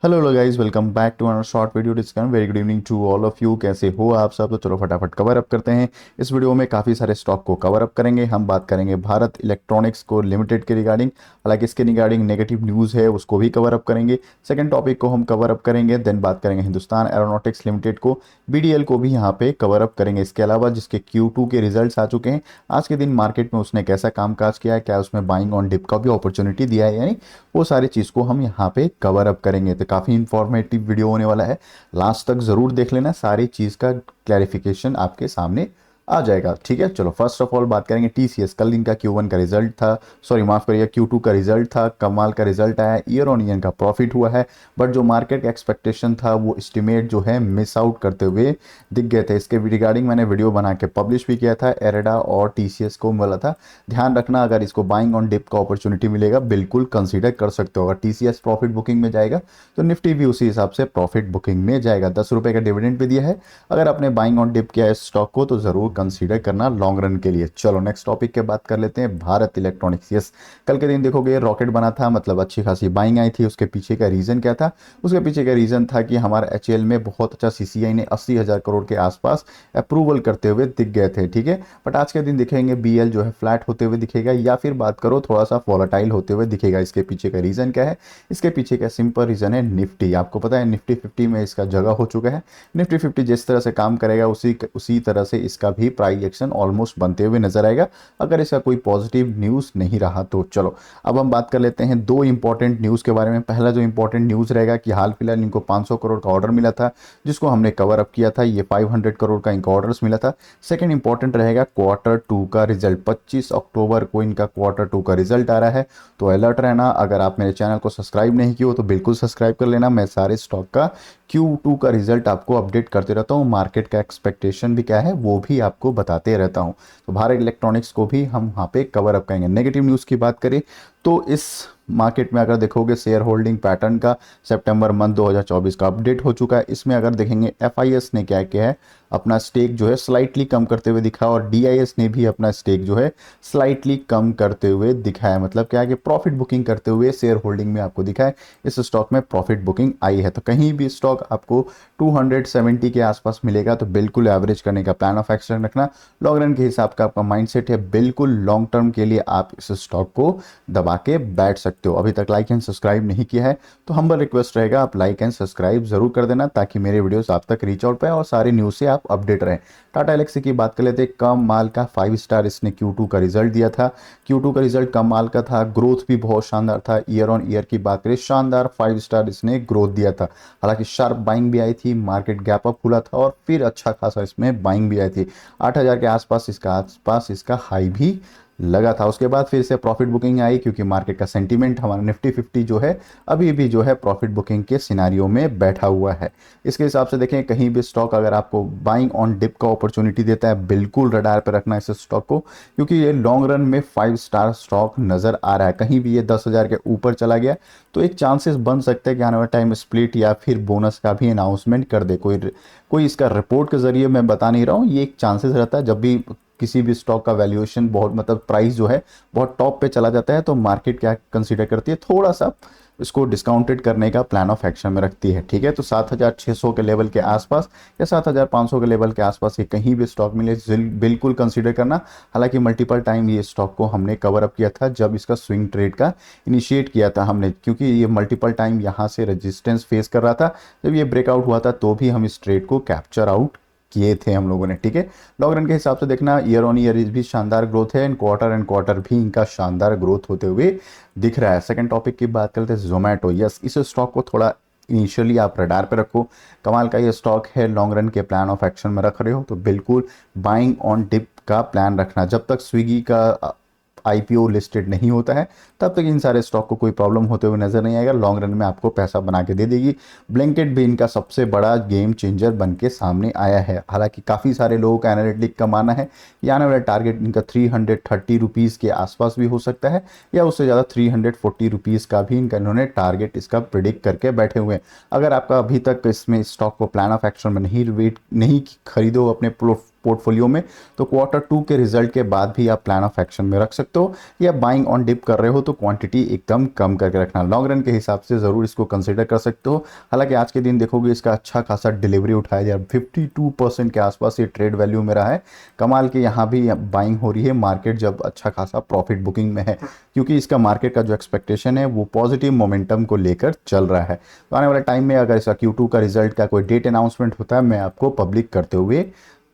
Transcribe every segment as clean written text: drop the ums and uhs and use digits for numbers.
Hello guys, welcome back to another short video discussion. Very good evening to all of you. कैसे हो आप सब? तो चलो फटाफट कवर अप करते हैं। इस वीडियो में काफ़ी सारे स्टॉक को कवर अप करेंगे। हम बात करेंगे भारत इलेक्ट्रॉनिक्स को लिमिटेड के रिगार्डिंग, हालांकि इसके रिगार्डिंग नेगेटिव न्यूज़ है उसको भी कवर अप करेंगे। सेकंड टॉपिक को हम कवर अप करेंगे। देन बात करेंगे हिंदुस्तान एरोनॉटिक्स लिमिटेड को, बीडीएल को भी यहाँ पे कवर अप करेंगे। इसके अलावा जिसके Q2 के रिजल्ट्स आ चुके हैं, आज के दिन मार्केट में उसने कैसा कामकाज किया है, क्या उसमें बाइंग ऑन डिप का भी अपॉर्चुनिटी दिया है, यानी वो सारी चीज़ को हम यहाँ पे कवर अप करेंगे। तो काफ़ी इंफॉर्मेटिव वीडियो होने वाला है, लास्ट तक ज़रूर देख लेना, सारी चीज़ का क्लैरिफिकेशन आपके सामने आ जाएगा। ठीक है, चलो फर्स्ट ऑफ ऑल बात करेंगे टीसीएस। कल इनका Q1 का रिजल्ट था, सॉरी माफ करिए Q2 का रिजल्ट था। कमाल का रिजल्ट आया, ईयर ऑन ईयर का प्रॉफिट हुआ है। बट जो मार्केट का एक्सपेक्टेशन था वो एस्टिमेट जो है मिस आउट करते हुए दिख गए थे। इसके रिगार्डिंग मैंने वीडियो बना के पब्लिश भी किया था। एरेडा और टीसीएस को बोला था ध्यान रखना, अगर इसको बाइंग ऑन डिप का अपॉर्चुनिटी मिलेगा बिल्कुल कंसीडर कर सकते हो। अगर टीसीएस प्रॉफिट बुकिंग में जाएगा तो निफ्टी भी उसी हिसाब से प्रॉफिट बुकिंग में जाएगा। 10 रुपये का डिविडेंड भी दिया है। अगर आपने बाइंग ऑन डिप किया है इस स्टॉक को तो ज़रूर कंसीडर करना लॉन्ग रन के लिए। चलो नेक्स्ट टॉपिक के बात कर लेते हैं, भारत इलेक्ट्रॉनिक्स। यस, कल के दिन देखोगे रॉकेट बना था, मतलब अच्छी खासी बाइंग आई थी। उसके पीछे का रीज़न क्या था? उसके पीछे का रीज़न था कि हमारा एचएएल में बहुत अच्छा सीसीआई ने 80,000 करोड़ के आसपास अप्रूवल करते हुए दिख गए थे। ठीक है, बट आज के दिन दिखेंगे बीएल जो है फ्लैट होते हुए दिखेगा, या फिर बात करो थोड़ा सा वॉलेटाइल होते हुए दिखेगा। इसके पीछे का रीज़न क्या है? इसके पीछे का सिंपल रीज़न है निफ्टी। आपको पता है निफ्टी 50 में इसका जगह हो चुका है। निफ्टी 50 जिस तरह से काम करेगा उसी तरह से इसका भी प्राइस एक्शन ऑलमोस्ट बनते हुए नजर आएगा, अगर इसका कोई पॉजिटिव न्यूज़ नहीं रहा तो। चलो अब हम बात कर लेते हैं दो इंपॉर्टेंट न्यूज़ के बारे में। पहला जो इंपॉर्टेंट न्यूज़ रहेगा कि हाल फिलहाल इनको 500 करोड़ का ऑर्डर मिला था, जिसको हमने कवर अप किया था। ये 500 करोड़ का इनको ऑर्डर्स मिला था। सेकंड इंपॉर्टेंट रहेगा Q2 का रिजल्ट। 25 अक्टूबर को इनका Q2 का रिजल्ट आ रहा है, तो अलर्ट रहना। अगर आप मेरे चैनल को सब्सक्राइब नहीं किए हो तो बिल्कुल सब्सक्राइब कर लेना। मैं सारे स्टॉक का Q2 का रिजल्ट आपको अपडेट करते रहता हूँ। मार्केट का एक्सपेक्टेशन भी क्या है वो भी आपको बताते रहता हूँ। तो भारत इलेक्ट्रॉनिक्स को भी हम वहाँ पे कवर अप करेंगे। नेगेटिव न्यूज़ की बात करें तो इस मार्केट में अगर देखोगे शेयर होल्डिंग पैटर्न का सितंबर मंथ 2024 का अपडेट हो चुका है। इसमें अगर देखेंगे एफआईएस ने क्या किया है, अपना स्टेक जो है स्लाइटली कम करते हुए दिखा, और डीआईएस ने भी अपना स्टेक जो है स्लाइटली कम करते हुए दिखाया। मतलब क्या है कि प्रॉफिट बुकिंग करते हुए शेयर होल्डिंग में आपको दिखा है इस स्टॉक में प्रॉफिट बुकिंग आई है। तो कहीं भी स्टॉक आपको 270 के आसपास मिलेगा तो बिल्कुल एवरेज करने का प्लान ऑफ एक्शन रखना। लॉन्ग रन के हिसाब का आपका माइंडसेट है, बिल्कुल लॉन्ग टर्म के लिए आप इस स्टॉक को दबा के बैठ सकते हो। अभी तक लाइक एंड सब्सक्राइब नहीं किया है तो हम्बल रिक्वेस्ट रहेगा आप लाइक एंड सब्सक्राइब जरूर कर देना, ताकि मेरे वीडियोस आप तक रीच आउट पाए और सारी न्यूज़ से आप अपडेट रहें। टाटा एलेक्सी की बात कर लेते हैं। कम माल का 5 स्टार इसने Q2 का रिजल्ट दिया था। Q2 का रिजल्ट कम माल का था, ग्रोथ भी बहुत शानदार था। ईयर ऑन ईयर की बात करें शानदार 5 स्टार इसने ग्रोथ दिया था। हालांकि शार्प बाइंग भी आई थी, मार्केट गैप अप खुला था और फिर अच्छा खासा इसमें बाइंग भी आई थी। 8,000 के आसपास इसका हाई भी लगा था। उसके बाद फिर से प्रॉफिट बुकिंग आई, क्योंकि मार्केट का सेंटीमेंट हमारा निफ्टी 50 जो है अभी भी जो है प्रॉफिट बुकिंग के सिनारियो में बैठा हुआ है। इसके हिसाब से देखें कहीं भी स्टॉक अगर आपको बाइंग ऑन डिप का अपॉर्चुनिटी देता है बिल्कुल रडार पर रखना इस स्टॉक को, क्योंकि ये लॉन्ग रन में 5 स्टार स्टॉक नज़र आ रहा है। कहीं भी ये 10,000 के ऊपर चला गया तो एक चांसेस बन सकते हैं कि आने वाले टाइम स्प्लिट या फिर बोनस का भी अनाउंसमेंट कर दे कोई इसका रिपोर्ट के जरिए। मैं बता नहीं रहा हूँ, ये एक चांसेस रहता है। जब भी किसी भी स्टॉक का वैल्यूएशन बहुत मतलब प्राइस जो है बहुत टॉप पे चला जाता है तो मार्केट क्या कंसीडर करती है, थोड़ा सा इसको डिस्काउंटेड करने का प्लान ऑफ एक्शन में रखती है। ठीक है, तो 7,600 के लेवल के आसपास या 7,500 के लेवल के आसपास ये कहीं भी स्टॉक मिले बिल्कुल कंसीडर करना। हालांकि मल्टीपल टाइम ये स्टॉक को हमने कवर अप किया था जब इसका स्विंग ट्रेड का इनिशिएट किया था हमने, क्योंकि ये मल्टीपल टाइम यहाँ से रेजिस्टेंस फेस कर रहा था। जब ये ब्रेकआउट हुआ था तो भी हम इस ट्रेड को कैप्चर आउट किए थे हम लोगों ने। ठीक है, लॉन्ग रन के हिसाब से देखना ईयर ऑन ईयर भी शानदार ग्रोथ है, एंड क्वार्टर भी इनका शानदार ग्रोथ होते हुए दिख रहा है। सेकंड टॉपिक की बात करते हैं जोमेटो। यस, इस स्टॉक को थोड़ा इनिशियली आप रडार पे रखो। कमाल का ये स्टॉक है, लॉन्ग रन के प्लान ऑफ एक्शन में रख रहे हो तो बिल्कुल बाइंग ऑन डिप का प्लान रखना। जब तक स्विगी का आईपीओ लिस्टेड नहीं होता है तब तक इन सारे स्टॉक को कोई प्रॉब्लम होते हुए नजर नहीं आएगा। लॉन्ग रन में आपको पैसा बना के दे देगी। ब्लैंकेट भी इनका सबसे बड़ा गेम चेंजर बन के सामने आया है। हालांकि काफ़ी सारे लोगों का एनालिटिक का मानना है कि आने वाला टारगेट इनका 330 रुपीज़ के आसपास भी हो सकता है, या उससे ज़्यादा 340 रुपीज़ का भी इनका इन्होंने टारगेट इसका प्रिडिक्ट करके बैठे हुए हैं। अगर आपका अभी तक इसमें स्टॉक को प्लान ऑफ एक्शन में नहीं खरीदो अपने पोर्टफोलियो में तो क्वार्टर 2 के रिजल्ट के बाद भी आप प्लान ऑफ एक्शन में रख सकते हो, या बाइंग ऑन डिप कर रहे हो तो क्वांटिटी एकदम कम करके रखना। लॉन्ग रन के हिसाब से ज़रूर इसको कंसिडर कर सकते हो। हालांकि आज के दिन देखोगे इसका अच्छा खासा डिलीवरी उठाया जाए, 52% के आसपास ये ट्रेड वैल्यू में रहा है। कमाल के यहाँ भी बाइंग हो रही है मार्केट जब अच्छा खासा प्रॉफिट बुकिंग में है, क्योंकि इसका मार्केट का जो एक्सपेक्टेशन है वो पॉजिटिव मोमेंटम को लेकर चल रहा है। तो आने वाले टाइम में अगर इसका Q2 का रिजल्ट का कोई डेट अनाउंसमेंट होता है मैं आपको पब्लिक करते हुए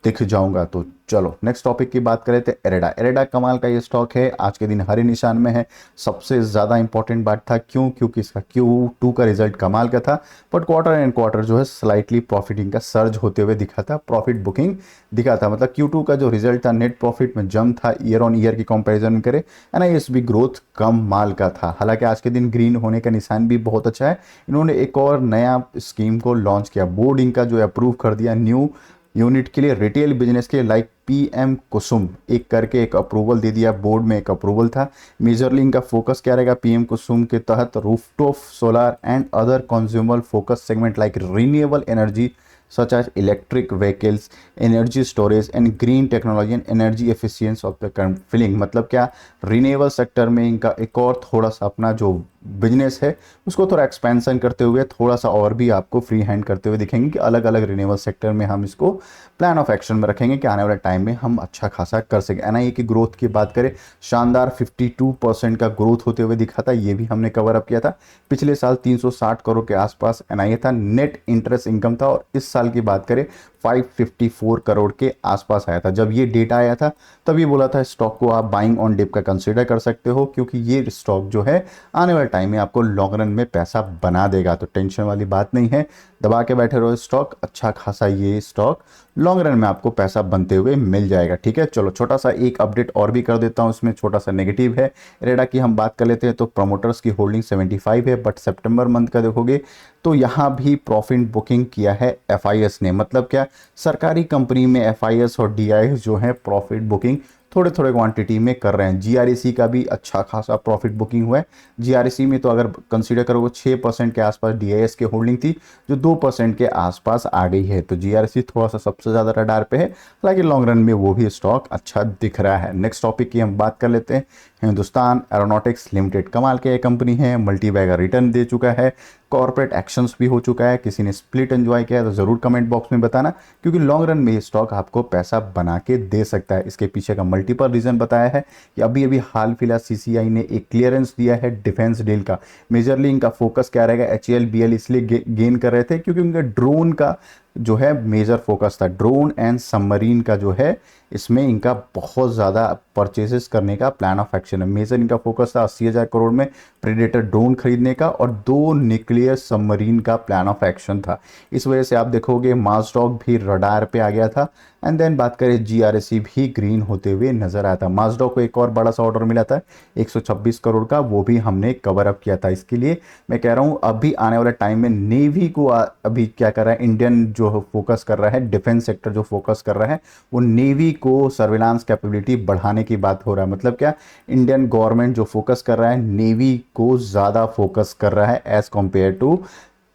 दिख जाऊंगा। तो चलो नेक्स्ट टॉपिक की बात करें तो एरेडा। एरेडा कमाल का ये स्टॉक है, आज के दिन हरे निशान में है। सबसे ज़्यादा इंपॉर्टेंट बात था क्योंकि इसका Q2 का रिजल्ट कमाल का था, बट क्वार्टर एंड क्वार्टर जो है स्लाइटली प्रॉफिटिंग का सर्ज होते हुए दिखा था, प्रॉफिट बुकिंग दिखा था। मतलब Q2 का जो रिजल्ट था नेट प्रॉफिट में जम था, ईयर ऑन ईयर की कंपेरिजन में करे NISB ग्रोथ कम माल का था। हालांकि आज के दिन ग्रीन होने का निशान भी बहुत अच्छा है। इन्होंने एक और नया स्कीम को लॉन्च किया, बोर्ड इनका जो अप्रूव कर दिया न्यू यूनिट के लिए, रिटेल बिजनेस के लाइक PM कुसुम एक करके एक अप्रूवल दे दिया, बोर्ड में एक अप्रूवल था। मेजरली इनका फोकस क्या रहेगा PM कुसुम के तहत, rooftop solar and other consumer focus segment like renewable energy such as electric vehicles, energy storage and green technology and energy efficiency of the current filling। मतलब क्या, रिन्यूएबल सेक्टर में इनका एक और थोड़ा सा अपना जो बिजनेस है उसको थोड़ा एक्सपेंशन करते हुए थोड़ा सा और भी आपको फ्री हैंड करते हुए दिखेंगे कि अलग अलग रिन्यूएबल सेक्टर में हम इसको प्लान ऑफ एक्शन में रखेंगे कि आने वाले टाइम में हम अच्छा खासा कर सकें। NIA की ग्रोथ की बात करें, शानदार 52% का ग्रोथ होते हुए दिखा था, ये भी हमने कवर अप किया था। पिछले साल 360 करोड़ के आसपास NIA था, नेट इंटरेस्ट इनकम था, और इस साल की बात करें 554 करोड़ के आसपास आया था। जब ये डेटा आया था तभी बोला था स्टॉक को आप बाइंग ऑन डिप का कंसीडर कर सकते हो, क्योंकि ये स्टॉक जो है आने वाले टाइम में आपको लॉन्ग रन में पैसा बना देगा। तो टेंशन वाली बात नहीं है, दबा के बैठे रहो स्टॉक, अच्छा खासा ये स्टॉक लॉन्ग रन में आपको पैसा बनते हुए मिल जाएगा। ठीक है, चलो छोटा सा एक अपडेट और भी कर देता हूँ, इसमें छोटा सा नेगेटिव है। रेडा की हम बात कर लेते हैं तो प्रमोटर्स की होल्डिंग 75 है, बट सितंबर मंथ का देखोगे तो यहाँ भी प्रॉफिट बुकिंग किया है FIS ने। मतलब क्या, सरकारी कंपनी में FIS और DIS जो है प्रॉफिट बुकिंग थोड़े थोड़े क्वांटिटी में कर रहे हैं। GREC का भी अच्छा खासा प्रॉफिट बुकिंग हुआ है। GREC में तो अगर कंसीडर करोगे 6% के आसपास DIS की होल्डिंग थी जो 2% के आसपास आ गई है। तो GREC थोड़ा सा सबसे ज़्यादा रडार पे है, हालांकि लॉन्ग रन में वो भी स्टॉक अच्छा दिख रहा है। नेक्स्ट टॉपिक की हम बात कर लेते हैं, हिंदुस्तान एरोनॉटिक्स लिमिटेड। कमाल के कंपनी है, मल्टी बैगर रिटर्न दे चुका है, कॉर्पोरेट एक्शंस भी हो चुका है। किसी ने स्प्लिट एंजॉय किया है तो ज़रूर कमेंट बॉक्स में बताना, क्योंकि लॉन्ग रन में ये स्टॉक आपको पैसा बना के दे सकता है। इसके पीछे का मल्टीपल रीज़न बताया है कि अभी अभी हाल फिलहाल CCI ने एक क्लियरेंस दिया है डिफेंस डील का। मेजरली इनका फोकस क्या रहेगा, HAL BL इसलिए गेन कर रहे थे क्योंकि उनका ड्रोन का जो है मेजर फोकस था, ड्रोन एंड सबमरीन का जो है इसमें इनका बहुत ज़्यादा परचेजेस करने का प्लान ऑफ एक्शन है। मेजर इनका फोकस था 80,000 करोड़ में प्रेडेटर ड्रोन खरीदने का, और 2 न्यूक्लियर सबमरीन का प्लान ऑफ एक्शन था। इस वजह से आप देखोगे माजडॉक भी रडार पे आ गया था। एंड देन बात करें GREC भी ग्रीन होते हुए नजर आया था। माजडॉक को एक और बड़ा सा ऑर्डर मिला था 126 करोड़ का, वो भी हमने कवर अप किया था। इसके लिए मैं कह रहा हूँ अभी आने वाले टाइम में नेवी को अभी क्या कर रहा है, इंडियन जो फोकस कर रहा है, डिफेंस सेक्टर जो फोकस कर रहा है वो नेवी को सर्विलांस कैपेबिलिटी बढ़ाने की बात हो रहा है। मतलब क्या, इंडियन गवर्नमेंट जो फोकस कर रहा है नेवी को ज़्यादा फोकस कर रहा है एज कम्पेयर टू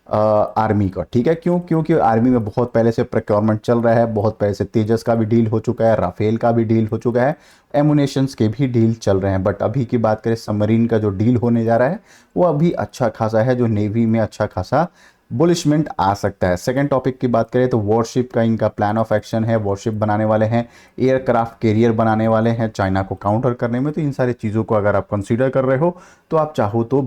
आर्मी का। ठीक है, क्योंकि आर्मी में बहुत पहले से प्रोक्योरमेंट चल रहा है, बहुत पहले से तेजस का भी डील हो चुका है, राफेल का भी डील हो चुका है, एमुनेशंस के भी डील चल रहे हैं। बट अभी की बात करें सबमरीन का जो डील होने जा रहा है वो अभी अच्छा खासा है, जो नेवी में अच्छा खासा बुलिशमेंट आ सकता है। सेकंड टॉपिक की बात करें तो वॉरशिप का इनका प्लान ऑफ एक्शन है, वॉरशिप बनाने वाले हैं, एयरक्राफ्ट कैरियर बनाने वाले हैं चाइना को काउंटर करने में। तो इन सारी चीज़ों को अगर आप कंसीडर कर रहे हो तो आप चाहो तो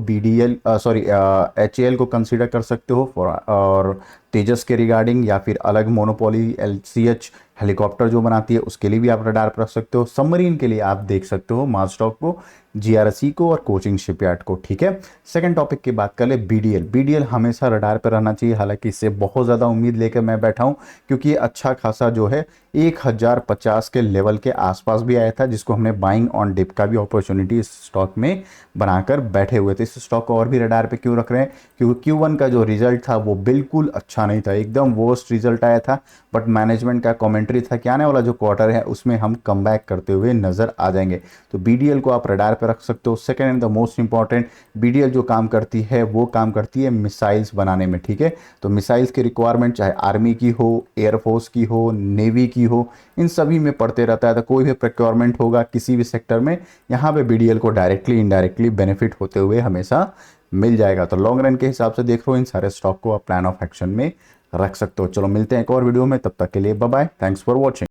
HAL को कंसीडर कर सकते हो और तेजस के रिगार्डिंग, या फिर अलग मोनोपोली LCH हेलीकॉप्टर जो बनाती है उसके लिए भी आप रडार पर रख सकते हो। सबमरीन के लिए आप देख सकते हो माजडॉक को, GREC को और कोचिंग शिपयार्ड को। ठीक है, सेकंड टॉपिक की बात कर ले BDL हमेशा रडार पर रहना चाहिए। हालांकि इससे बहुत ज़्यादा उम्मीद लेकर मैं बैठा हूँ, क्योंकि ये अच्छा खासा जो है 1050 के लेवल के आसपास भी आया था, जिसको हमने बाइंग ऑन डिप का भी अपॉर्चुनिटी इस स्टॉक में बनाकर बैठे हुए थे। इस स्टॉक को और भी रडार पे क्यों रख रहे हैं, क्योंकि Q1 का जो रिजल्ट था वो बिल्कुल अच्छा नहीं था, एकदम वर्स्ट रिजल्ट आया था। बट मैनेजमेंट का कमेंट कमेंट्री था कि आने वाला जो क्वार्टर है उसमें हम कम बैक करते हुए नजर आ जाएंगे। तो बीडीएल को आप रडार पे रख सकते हो। Second and the most important, BDL जो काम करती है वो काम करती है मिसाइल्स बनाने में, ठीक है। तो मिसाइल्स की रिक्वायरमेंट चाहे आर्मी की हो, एयरफोर्स की हो, नेवी की हो, इन सभी में पड़ते रहता है। तो कोई भी प्रोक्योरमेंट होगा किसी भी सेक्टर में, यहाँ पे बीडीएल को डायरेक्टली इनडायरेक्टली बेनिफिट होते हुए हमेशा मिल जाएगा। तो लॉन्ग रन के हिसाब से देख रहे हो, इन सारे स्टॉक को आप प्लान ऑफ एक्शन में रख सकते हो। चलो मिलते हैं एक और वीडियो में, तब तक के लिए bye bye, thanks for watching.